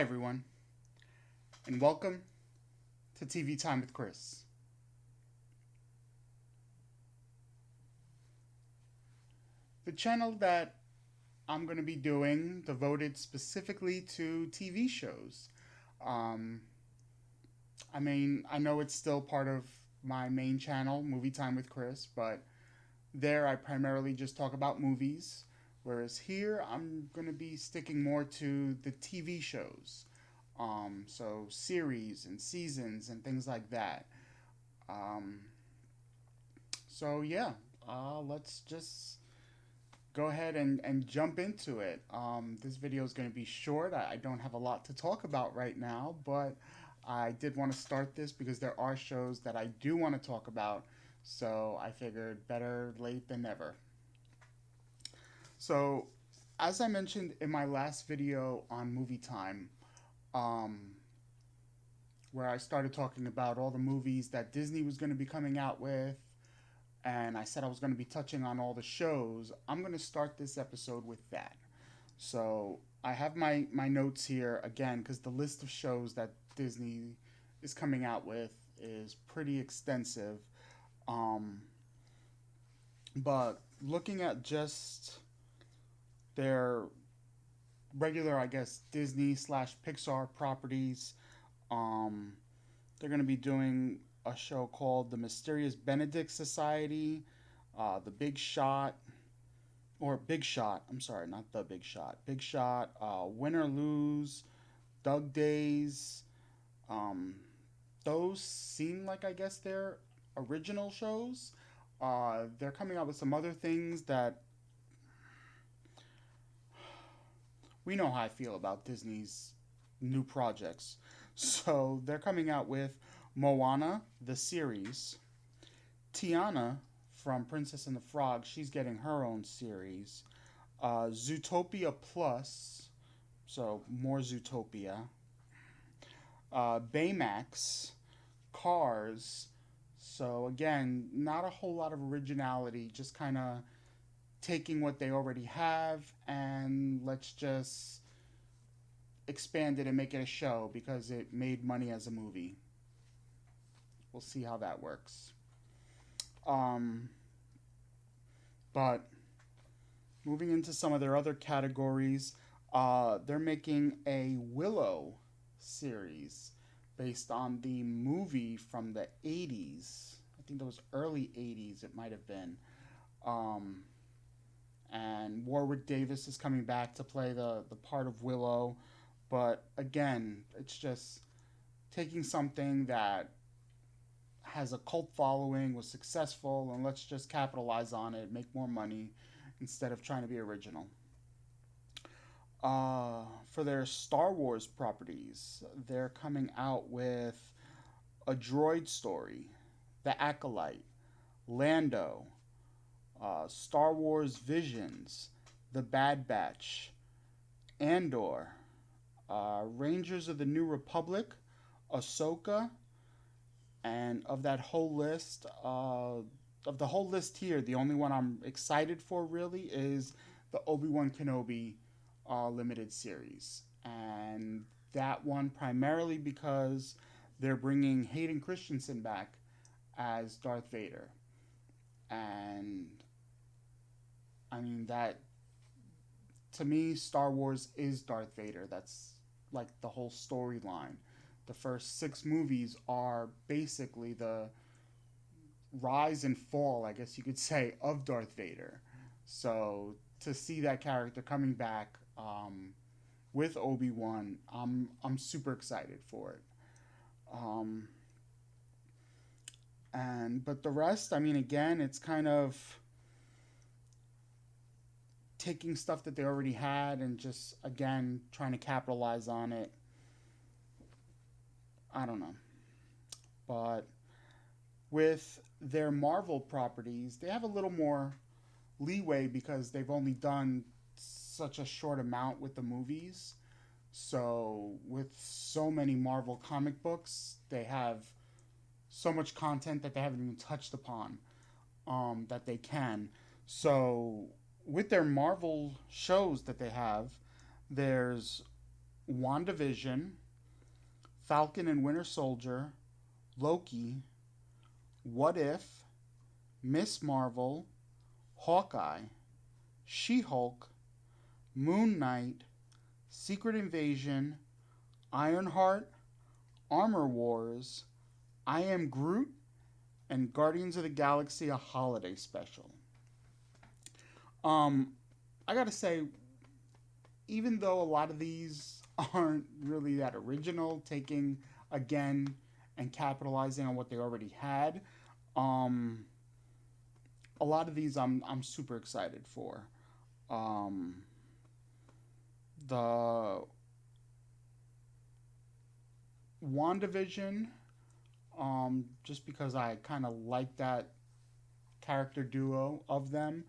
everyone, and welcome to TV Time with Chris. The channel that I'm going to be doing devoted specifically to TV shows. Um, I know it's still part of my main channel, Movie Time with Chris, but there I primarily just talk about movies, whereas here I'm going to be sticking more to the TV shows. So series and seasons and things like that. Um, so yeah, let's just go ahead and jump into it. This video is going to be short. I don't have a lot to talk about right now, but I did want to start this because there are shows that I do want to talk about. So I figured better late than never. So, as I mentioned in my last video on movie time, um, where I started talking about all the movies that Disney was going to be coming out with, and I said I was going to be touching on all the shows, I'm going to start this episode with that. So I have my notes here again because the list of shows that Disney is coming out with is pretty extensive. Um, but looking at just their regular, I guess, Disney slash Pixar properties, um, they're going to be doing a show called The Mysterious Benedict Society, The Big Shot, or Big Shot. I'm sorry, not The Big Shot. Big Shot, Win or Lose, Doug Days. Um, those seem like, I guess, they're original shows. They're coming out with some other things that we know how I feel about Disney's new projects. So they're coming out with Moana, the series. Tiana from Princess and the Frog, she's getting her own series. Zootopia Plus, so more Zootopia. Baymax, Cars. So again, not a whole lot of originality, just kind of taking what they already have and let's just expand it and make it a show because it made money as a movie. We'll see how that works. Um, but moving into some of their other categories, they're making a Willow series based on the movie from the 80s. I think that was early 80s, it might have been. Um, and Warwick Davis is coming back to play the part of Willow. But again, it's just taking something that has a cult following, was successful, and let's just capitalize on it, make more money instead of trying to be original. For their Star Wars properties, they're coming out with a droid story, The Acolyte, Lando, Star Wars Visions, The Bad Batch, Andor, Rangers of the New Republic, Ahsoka, and of that whole list, of the whole list here, the only one I'm excited for really is the Obi-Wan Kenobi limited series. And that one primarily because they're bringing Hayden Christensen back as Darth Vader. And I mean, that to me, Star Wars is Darth Vader. That's like the whole storyline. The first six movies are basically the rise and fall, I guess you could say, of Darth Vader. So to see that character coming back with Obi-Wan, I'm super excited for it. Um, and but the rest, I mean, again, it's kind of taking stuff that they already had and just again trying to capitalize on it. I don't know, but with their Marvel properties, they have a little more leeway because they've only done such a short amount with the movies. So, with so many Marvel comic books, they have so much content that they haven't even touched upon that they can. So, with their Marvel shows that they have, there's WandaVision, Falcon and Winter Soldier, Loki, What If, Miss Marvel, Hawkeye, She Hulk, Moon Knight, Secret Invasion, Ironheart, Armor Wars, I Am Groot, and Guardians of the Galaxy a holiday special. Um, I gotta say, even though a lot of these aren't really that original, taking again and capitalizing on what they already had, um, a lot of these I'm super excited for. Um, the WandaVision, just because I kind of like that character duo of them.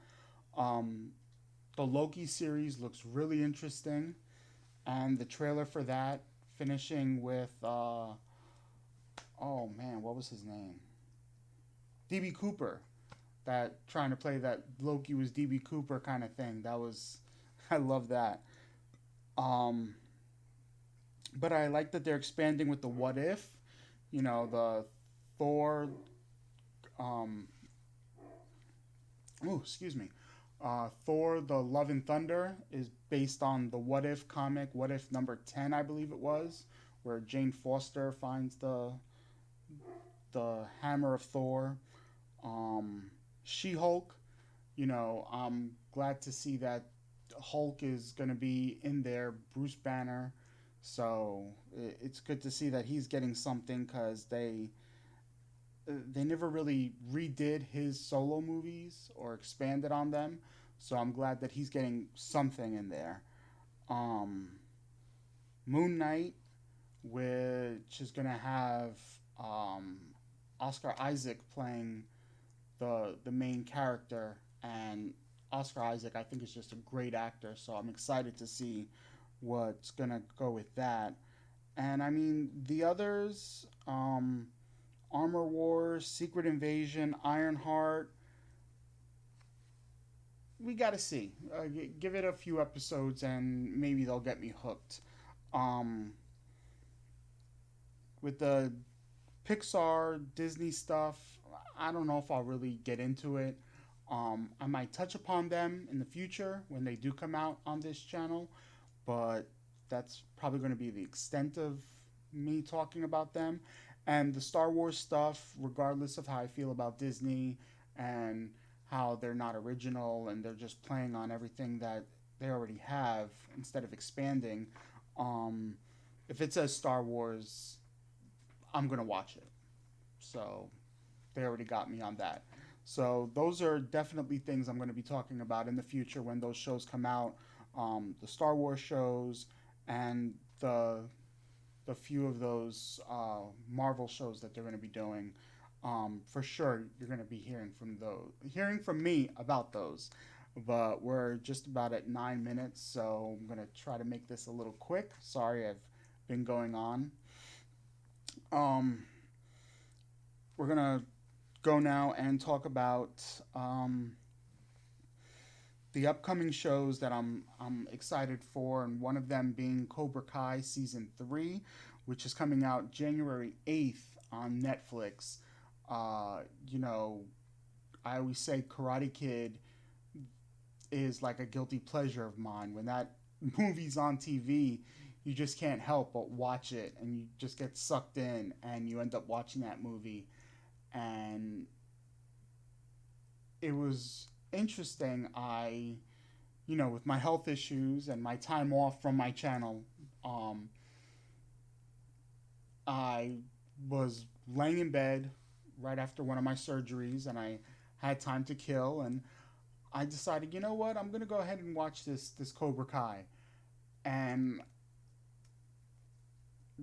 Um, the Loki series looks really interesting, and the trailer for that finishing with oh man, what was his name? DB Cooper. That trying to play that Loki was DB Cooper kind of thing. That was I love that. Um, but I like that they're expanding with the what if. You know, the Thor. Um, oh, excuse me. Thor: The Love and Thunder is based on the What If comic, What If number 10, I believe it was, where Jane Foster finds the hammer of Thor. She Hulk, I'm glad to see that Hulk is going to be in there, Bruce Banner. So it's good to see that he's getting something because they never really redid his solo movies or expanded on them. So I'm glad that he's getting something in there. Um, Moon Knight, which is going to have um, Oscar Isaac playing the main character, and Oscar Isaac I think is just a great actor. So I'm excited to see what's going to go with that. And I mean the others. Armor Wars, Secret Invasion, Ironheart. We gotta see. Give it a few episodes and maybe they'll get me hooked. Um, with the Pixar, Disney stuff, I don't know if I'll really get into it. I might touch upon them in the future when they do come out on this channel, but that's probably going to be the extent of me talking about them. And the Star Wars stuff, regardless of how I feel about Disney and how they're not original and they're just playing on everything that they already have instead of expanding, um, if it says Star Wars, I'm going to watch it. So they already got me on that. So those are definitely things I'm going to be talking about in the future when those shows come out. The Star Wars shows and the few of those Marvel shows that they're going to be doing. For sure, you're going to be hearing from me about those. But we're just about at 9 minutes, so I'm going to try to make this a little quick. Sorry, I've been going on. Um, we're going to go now and talk about the upcoming shows that I'm excited for, and one of them being Cobra Kai season 3, which is coming out January 8th on Netflix. You know, I always say Karate Kid is like a guilty pleasure of mine. When that movie's on TV, you just can't help but watch it, and you just get sucked in, and you end up watching that movie. And it was interesting. With my health issues and my time off from my channel, um, I was laying in bed right after one of my surgeries, and I had time to kill, and I decided, you know what, I'm gonna go ahead and watch this Cobra Kai, and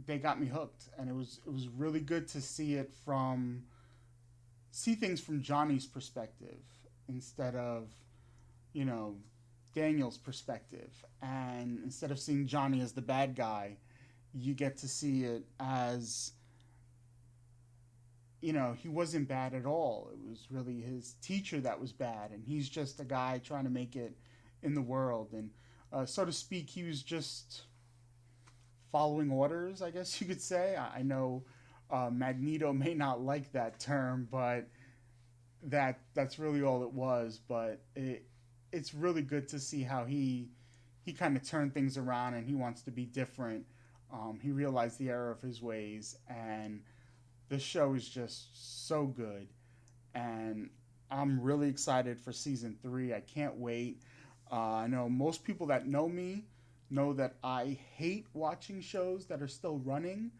they got me hooked, and it was really good to see things from Johnny's perspective instead of, you know, Daniel's perspective. And instead of seeing Johnny as the bad guy, you get to see it as, he wasn't bad at all. It was really his teacher that was bad, and he's just a guy trying to make it in the world. And so to speak, he was just following orders, I guess you could say. I know Magneto may not like that term, but that's really all it was. But it's really good to see how he kind of turned things around and he wants to be different. He realized the error of his ways, and the show is just so good. And I'm really excited for season 3. I can't wait. I know most people that know me know that I hate watching shows that are still running,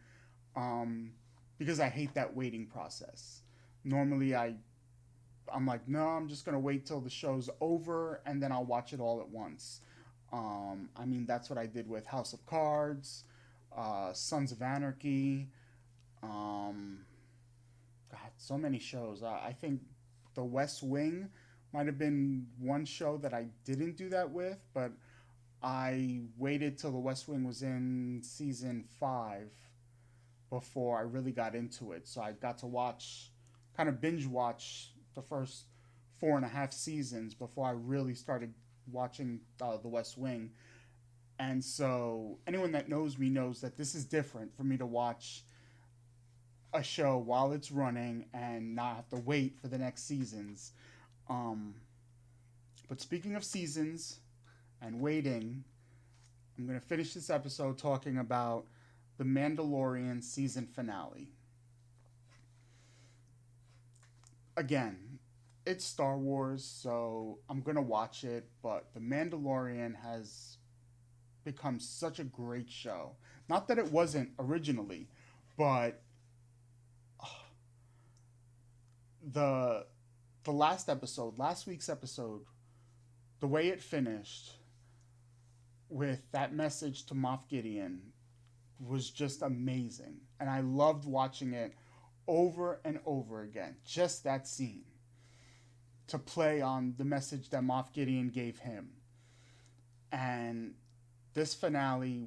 um, because I hate that waiting process. Normally, I'm like, no, I'm just gonna wait till the show's over and then I'll watch it all at once. I mean, that's what I did with House of Cards, Sons of Anarchy. Um, God, so many shows. I think The West Wing might have been one show that I didn't do that with, but I waited till The West Wing was in season 5 before I really got into it. So I got to watch, kind of binge watch the first 4.5 seasons before I really started watching The West Wing. And so anyone that knows me knows that this is different for me to watch a show while it's running and not have to wait for the next seasons. Um, but speaking of seasons and waiting, I'm going to finish this episode talking about the Mandalorian season finale. Again, it's Star Wars, so I'm going to watch it, but The Mandalorian has become such a great show. Not that it wasn't originally, but the last week's episode, the way it finished with that message to Moff Gideon was just amazing. And I loved watching it over and over again. Just that scene to play on the message that Moff Gideon gave him. And this finale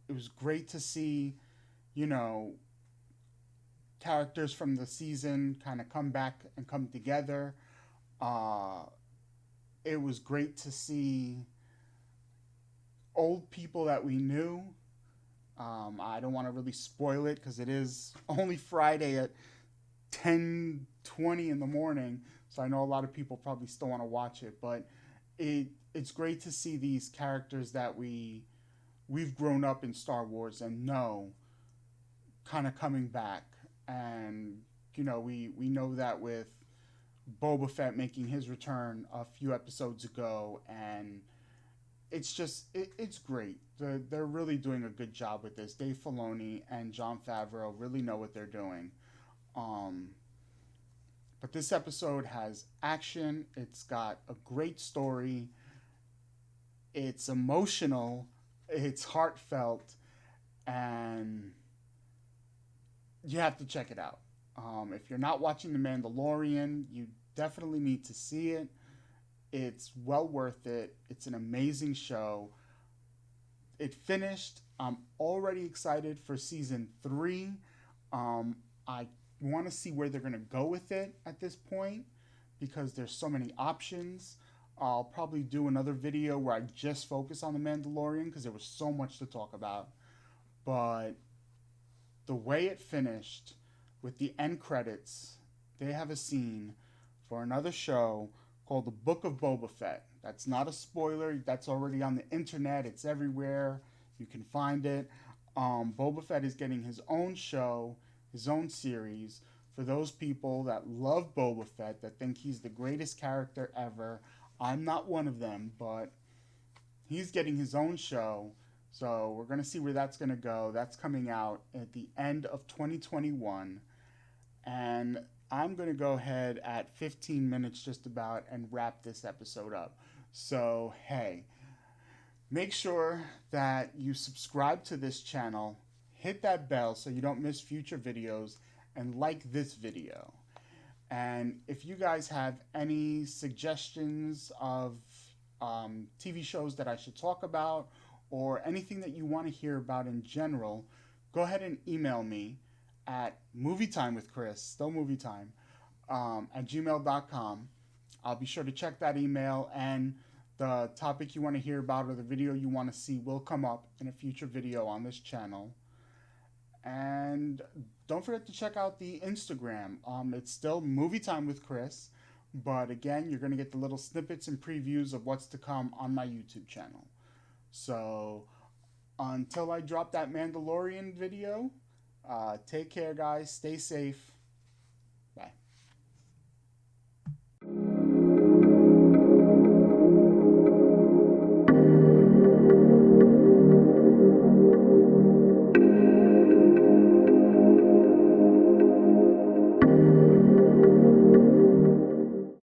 it was great to see, you know, characters from the season kind of come back and come together. Uh, it was great to see old people that we knew. I don't want to really spoil it because it is only Friday at 10:20 in the morning, so I know a lot of people probably still want to watch it. But it's great to see these characters that we've grown up in Star Wars and know kind of coming back. And you know, we know that with Boba Fett making his return a few episodes ago, and it's great. They're really doing a good job with this. Dave Filoni and Jon Favreau really know what they're doing. Um, but this episode has action. It's got a great story. It's emotional. It's heartfelt, and you have to check it out. If you're not watching The Mandalorian, you definitely need to see it. It's well worth it. It's an amazing show. It finished. I'm already excited for season 3. I want to see where they're going to go with it at this point because there's so many options. I'll probably do another video where I just focus on The Mandalorian because there was so much to talk about. But the way it finished with the end credits, they have a scene for another show called The Book of Boba Fett. That's not a spoiler. That's already on the internet. It's everywhere. You can find it. Boba Fett is getting his own show, his own series. For those people that love Boba Fett, that think he's the greatest character ever, I'm not one of them, but he's getting his own show. So we're going to see where that's going to go. That's coming out at the end of 2021. And I'm going to go ahead at 15 minutes just about and wrap this episode up. So, hey, make sure that you subscribe to this channel, hit that bell so you don't miss future videos, and like this video. And if you guys have any suggestions of TV shows that I should talk about or anything that you want to hear about in general, go ahead and email me at movietimewithchris, still movie time, at gmail.com. I'll be sure to check that email, and The topic you want to hear about or the video you want to see will come up in a future video on this channel. And don't forget to check out the Instagram. It's still Movie Time with Chris, but again, you're going to get the little snippets and previews of what's to come on my YouTube channel. So until I drop that Mandalorian video, take care, guys. Stay safe.